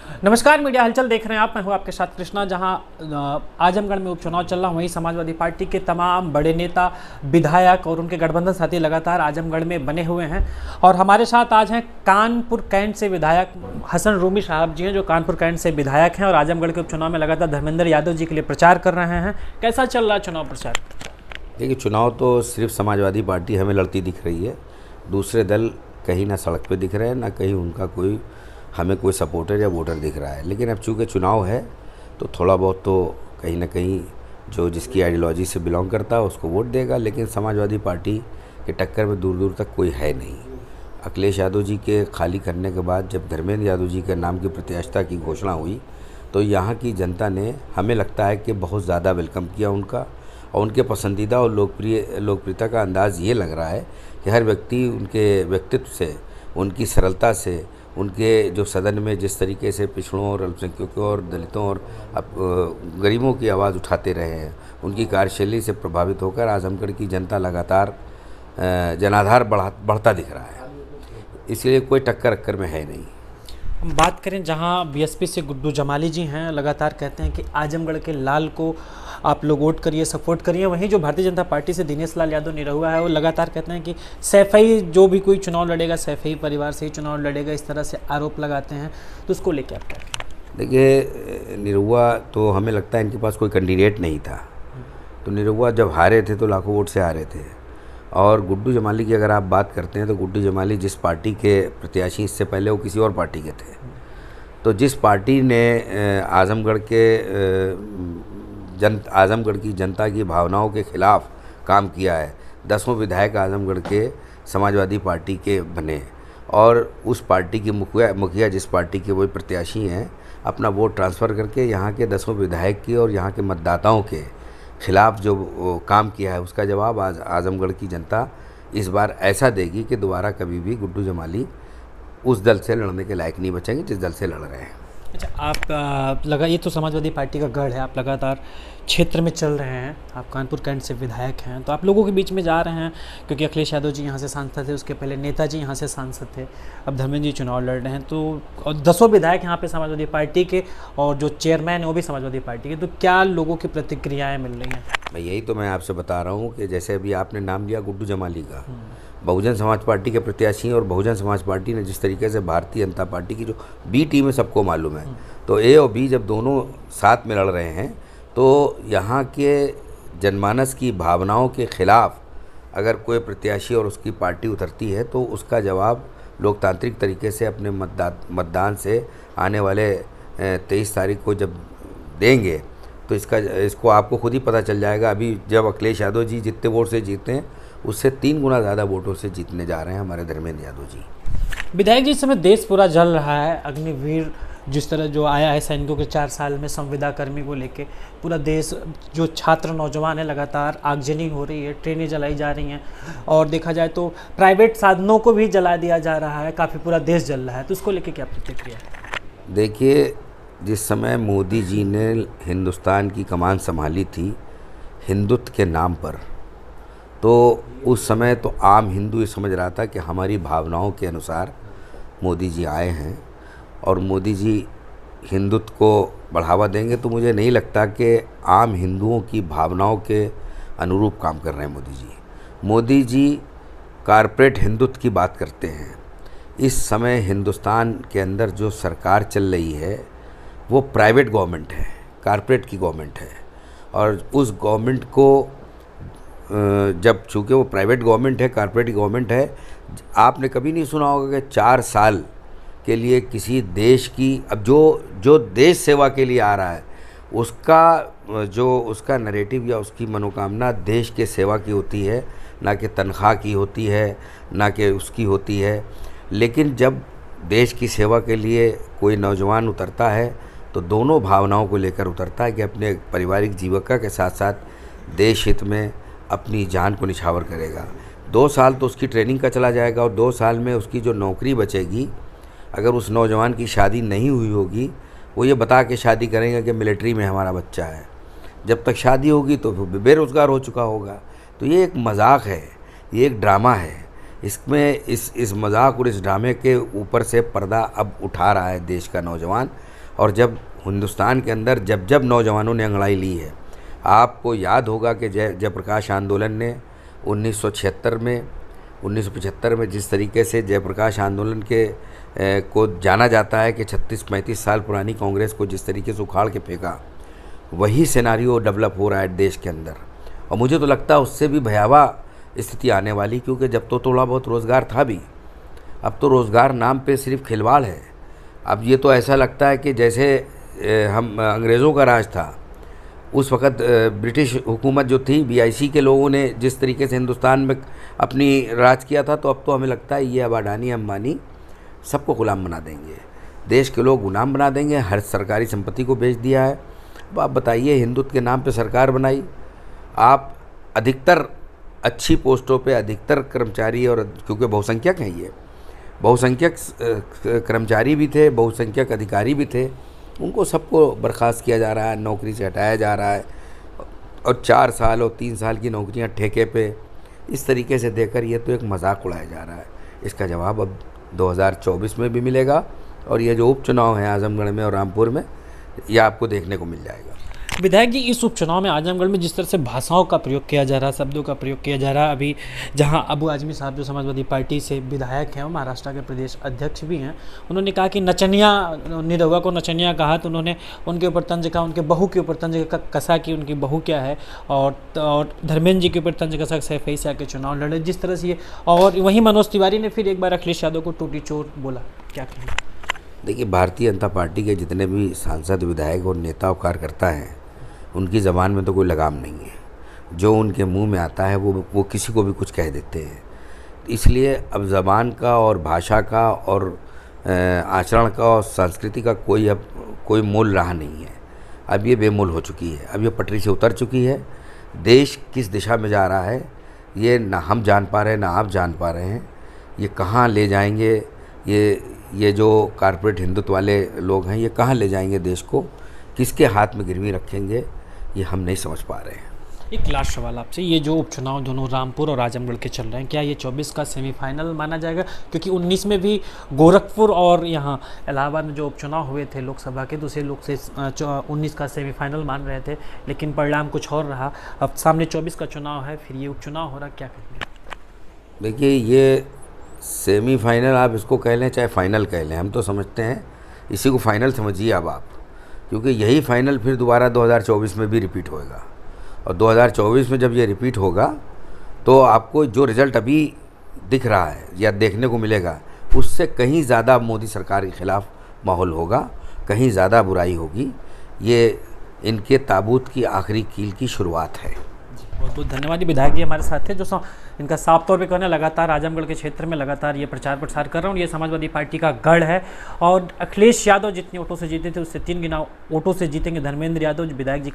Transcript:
नमस्कार, मीडिया हलचल देख रहे हैं आप। मैं हूं आपके साथ कृष्णा। जहां आजमगढ़ में उपचुनाव चल रहा, वहीं समाजवादी पार्टी के तमाम बड़े नेता, विधायक और उनके गठबंधन साथी लगातार आजमगढ़ में बने हुए हैं। और हमारे साथ आज हैं कानपुर कैंट से विधायक हसन रूमी साहब जी हैं, जो कानपुर कैंट से विधायक हैं और आजमगढ़ के उपचुनाव में लगातार धर्मेंद्र यादव जी के लिए प्रचार कर रहे हैं। कैसा चल रहा है चुनाव प्रचार? देखिए, चुनाव तो सिर्फ समाजवादी पार्टी हमें लड़ती दिख रही है। दूसरे दल कहीं ना सड़क पे दिख रहे हैं, ना कहीं उनका कोई हमें कोई सपोर्टर या वोटर दिख रहा है। लेकिन अब चूँकि चुनाव है तो थोड़ा बहुत तो कहीं ना कहीं जो जिसकी आइडियोलॉजी से बिलोंग करता है उसको वोट देगा। लेकिन समाजवादी पार्टी के टक्कर में दूर दूर तक कोई है नहीं। अखिलेश यादव जी के खाली करने के बाद जब धर्मेंद्र यादव जी के नाम की प्रत्याशिता की घोषणा हुई तो यहाँ की जनता ने, हमें लगता है कि बहुत ज़्यादा वेलकम किया उनका। और उनके पसंदीदा और लोकप्रियता का अंदाज़ ये लग रहा है कि हर व्यक्ति उनके व्यक्तित्व से, उनकी सरलता से, उनके जो सदन में जिस तरीके से पिछड़ों और अल्पसंख्यकों और दलितों और गरीबों की आवाज़ उठाते रहे हैं, उनकी कार्यशैली से प्रभावित होकर आजमगढ़ की जनता लगातार जनाधार बढ़ता दिख रहा है। इसलिए कोई टक्कर में है नहीं। हम बात करें जहां बीएसपी से गुड्डू जमाली जी हैं, लगातार कहते हैं कि आजमगढ़ के लाल को आप लोग वोट करिए, सपोर्ट करिए। वहीं जो भारतीय जनता पार्टी से दिनेश लाल यादव निरहुआ है, वो लगातार कहते हैं कि सैफई जो भी कोई चुनाव लड़ेगा, सैफई परिवार से ही चुनाव लड़ेगा, इस तरह से आरोप लगाते हैं। तो उसको लेकर आप क्या कहें? देखिए, निरहुआ तो हमें लगता है इनके पास कोई कैंडिडेट नहीं था। तो निरहुआ जब हारे थे तो लाखों वोट से हारे थे। और गुड्डू जमाली की अगर आप बात करते हैं तो गुड्डू जमाली जिस पार्टी के प्रत्याशी, इससे पहले वो किसी और पार्टी के थे। तो जिस पार्टी ने आजमगढ़ की जनता की भावनाओं के खिलाफ काम किया है, 10 विधायक आजमगढ़ के समाजवादी पार्टी के बने। और उस पार्टी की मुखिया जिस पार्टी के वही प्रत्याशी हैं, अपना वोट ट्रांसफ़र करके यहाँ के 10 विधायक की और यहाँ के मतदाताओं के खिलाफ जो काम किया है, उसका जवाब आज आजमगढ़ की जनता इस बार ऐसा देगी कि दोबारा कभी भी गुड्डू जमाली उस दल से लड़ने के लायक नहीं बचेंगे जिस दल से लड़ रहे हैं। अच्छा, आप ये तो समाजवादी पार्टी का गढ़ है, आप लगातार क्षेत्र में चल रहे हैं, आप कानपुर कैंट से विधायक हैं, तो आप लोगों के बीच में जा रहे हैं क्योंकि अखिलेश यादव जी यहाँ से सांसद थे, उसके पहले नेताजी यहाँ से सांसद थे, अब धर्मेंद्र जी चुनाव लड़ रहे हैं। तो और 10 विधायक यहाँ पे समाजवादी पार्टी के और जो चेयरमैन है वो भी समाजवादी पार्टी के। तो क्या लोगों की प्रतिक्रियाएँ मिल रही हैं? यही तो मैं आपसे बता रहा हूँ कि जैसे अभी आपने नाम लिया गुड्डू जमाली का, बहुजन समाज पार्टी के प्रत्याशी हैं। और बहुजन समाज पार्टी ने जिस तरीके से भारतीय जनता पार्टी की जो बी टीम है, सबको मालूम है। तो ए और बी जब दोनों साथ में लड़ रहे हैं तो यहाँ के जनमानस की भावनाओं के खिलाफ अगर कोई प्रत्याशी और उसकी पार्टी उतरती है तो उसका जवाब लोकतांत्रिक तरीके से अपने मतदान से आने वाले 23 तारीख को जब देंगे तो इसको आपको खुद ही पता चल जाएगा। अभी जब अखिलेश यादव जी जितने वोट से जीते हैं, उससे 3 गुना ज़्यादा वोटों से जीतने जा रहे हैं हमारे धर्मेंद्र यादव जी। विधायक जी, इस समय देश पूरा जल रहा है। अग्निवीर जिस तरह जो आया है सैनिकों के 4 साल में, संविदा कर्मी को लेके पूरा देश, जो छात्र नौजवान है, लगातार आगजनी हो रही है, ट्रेनें जलाई जा रही हैं और देखा जाए तो प्राइवेट साधनों को भी जला दिया जा रहा है, काफ़ी पूरा देश जल रहा है। तो उसको लेके क्या प्रतिक्रिया है? देखिए, जिस समय मोदी जी ने हिंदुस्तान की कमान संभाली थी हिंदुत्व के नाम पर, तो उस समय तो आम हिंदू ये समझ रहा था कि हमारी भावनाओं के अनुसार मोदी जी आए हैं और मोदी जी हिंदुत्व को बढ़ावा देंगे। तो मुझे नहीं लगता कि आम हिंदुओं की भावनाओं के अनुरूप काम कर रहे हैं मोदी जी। मोदी जी कारपोरेट हिंदुत्व की बात करते हैं। इस समय हिंदुस्तान के अंदर जो सरकार चल रही है वो प्राइवेट गवर्नमेंट है, कारपोरेट की गवर्नमेंट है। और उस गवर्नमेंट को जब चूँकि वो प्राइवेट गवर्नमेंट है, कारपोरेट गवर्नमेंट है, आपने कभी नहीं सुना होगा कि 4 साल के लिए किसी देश की, अब जो देश सेवा के लिए आ रहा है उसका नैरेटिव या उसकी मनोकामना देश के सेवा की होती है, ना कि तनख्वाह की होती है, ना कि उसकी होती है। लेकिन जब देश की सेवा के लिए कोई नौजवान उतरता है तो दोनों भावनाओं को लेकर उतरता है कि अपने पारिवारिक जीविका के साथ साथ देश हित में अपनी जान को निछावर करेगा। 2 साल तो उसकी ट्रेनिंग का चला जाएगा और 2 साल में उसकी जो नौकरी बचेगी, अगर उस नौजवान की शादी नहीं हुई होगी, वो ये बता के शादी करेंगे कि मिलिट्री में हमारा बच्चा है। जब तक शादी होगी तो बेरोज़गार हो चुका होगा। तो ये एक मजाक है, ये एक ड्रामा है। इसमें इस मजाक और इस ड्रामे के ऊपर से पर्दा अब उठा रहा है देश का नौजवान और जब हिंदुस्तान के अंदर जब जब नौजवानों ने अंगड़ाई ली है, आपको याद होगा कि जयप्रकाश आंदोलन ने 1975 में जिस तरीके से जयप्रकाश आंदोलन के को जाना जाता है कि 36-35 साल पुरानी कांग्रेस को जिस तरीके से उखाड़ के फेंका, वही सिनेरियो डेवलप हो रहा है देश के अंदर। और मुझे तो लगता है उससे भी भयावह स्थिति आने वाली, क्योंकि जब तो थोड़ा बहुत रोज़गार था भी, अब तो रोज़गार नाम पे सिर्फ खिलवाड़ है। अब ये तो ऐसा लगता है कि जैसे हम अंग्रेज़ों का राज था, उस वक़्त ब्रिटिश हुकूमत जो थी, BIC के लोगों ने जिस तरीके से हिंदुस्तान में अपनी राज किया था, तो अब तो हमें लगता है ये अब अडानी अंबानी सबको ग़ुलाम बना देंगे, देश के लोग ग़ुलाम बना देंगे। हर सरकारी संपत्ति को बेच दिया है। अब आप बताइए, हिंदुत्व के नाम पे सरकार बनाई, आप अधिकतर अच्छी पोस्टों पे अधिकतर कर्मचारी, और क्योंकि बहुसंख्यक हैं ये, बहुसंख्यक कर्मचारी भी थे, बहुसंख्यक अधिकारी भी थे, उनको सबको बर्खास्त किया जा रहा है, नौकरी से हटाया जा रहा है, और 4 साल और 3 साल की नौकरियां ठेके पे इस तरीके से देकर ये तो एक मजाक उड़ाया जा रहा है। इसका जवाब अब 2024 में भी मिलेगा, और ये जो उपचुनाव हैं आजमगढ़ में और रामपुर में, ये आपको देखने को मिल जाएगा। विधायक जी, इस उपचुनाव में आजमगढ़ में जिस तरह से भाषाओं का प्रयोग किया जा रहा है, शब्दों का प्रयोग किया जा रहा है, अभी जहां अबू आजमी साहब जो समाजवादी पार्टी से विधायक हैं और महाराष्ट्र के प्रदेश अध्यक्ष भी हैं, उन्होंने कहा कि नचनिया, निरहुआ को नचनिया कहा, तो उन्होंने उनके ऊपर तंज कहा, उनके बहू के ऊपर तंज कसा कि उनकी बहू क्या है, और धर्मेंद्र जी के ऊपर तंज कसा सैफई से आके चुनाव लड़े, जिस तरह से ये। और वहीं मनोज तिवारी ने फिर एक बार अखिलेश यादव को टूटी चोर बोला। क्या कहेंगे? देखिए, भारतीय जनता पार्टी के जितने भी सांसद, विधायक और नेता और कार्यकर्ता हैं, उनकी ज़बान में तो कोई लगाम नहीं है। जो उनके मुंह में आता है वो किसी को भी कुछ कह देते हैं। इसलिए अब ज़बान का और भाषा का और आचरण का और संस्कृति का कोई मोल रहा नहीं है। अब ये बेमोल हो चुकी है, अब ये पटरी से उतर चुकी है। देश किस दिशा में जा रहा है ये ना हम जान पा रहे हैं, ना आप जान पा रहे हैं। ये कहाँ ले जाएंगे, ये जो कॉरपोरेट हिंदुत्व वाले लोग हैं, ये कहाँ ले जाएंगे देश को, किसके हाथ में गिरवी रखेंगे, ये हम नहीं समझ पा रहे हैं। एक लास्ट सवाल आपसे, ये जो उपचुनाव दोनों रामपुर और आजमगढ़ के चल रहे हैं, क्या ये 24 का सेमीफाइनल माना जाएगा? क्योंकि 19 में भी गोरखपुर और यहाँ इलाहाबाद में जो उपचुनाव हुए थे लोकसभा के, दूसरे लोग से 19 का सेमीफाइनल मान रहे थे, लेकिन परिणाम कुछ और रहा। अब सामने 24 का चुनाव है, फिर ये उपचुनाव हो रहा, क्या करेंगे? देखिए, ये सेमीफाइनल आप इसको कह लें चाहे फाइनल कह लें, हम तो समझते हैं इसी को फाइनल समझिए अब आप, क्योंकि यही फाइनल फिर दोबारा 2024 में भी रिपीट होएगा। और 2024 में जब ये रिपीट होगा तो आपको जो रिज़ल्ट अभी दिख रहा है या देखने को मिलेगा, उससे कहीं ज़्यादा मोदी सरकार के ख़िलाफ़ माहौल होगा, कहीं ज़्यादा बुराई होगी। ये इनके ताबूत की आखिरी कील की शुरुआत है। बहुत बहुत धन्यवाद। विधायक जी हमारे साथ थे, जो इनका साफ तौर पे कहना लगातार आजमगढ़ के क्षेत्र में लगातार ये प्रचार प्रसार कर रहा हूँ। ये समाजवादी पार्टी का गढ़ है, और अखिलेश यादव जितने वोटों से जीते थे उससे 3 गुना वोटों से जीतेंगे धर्मेंद्र यादव, जो विधायक जी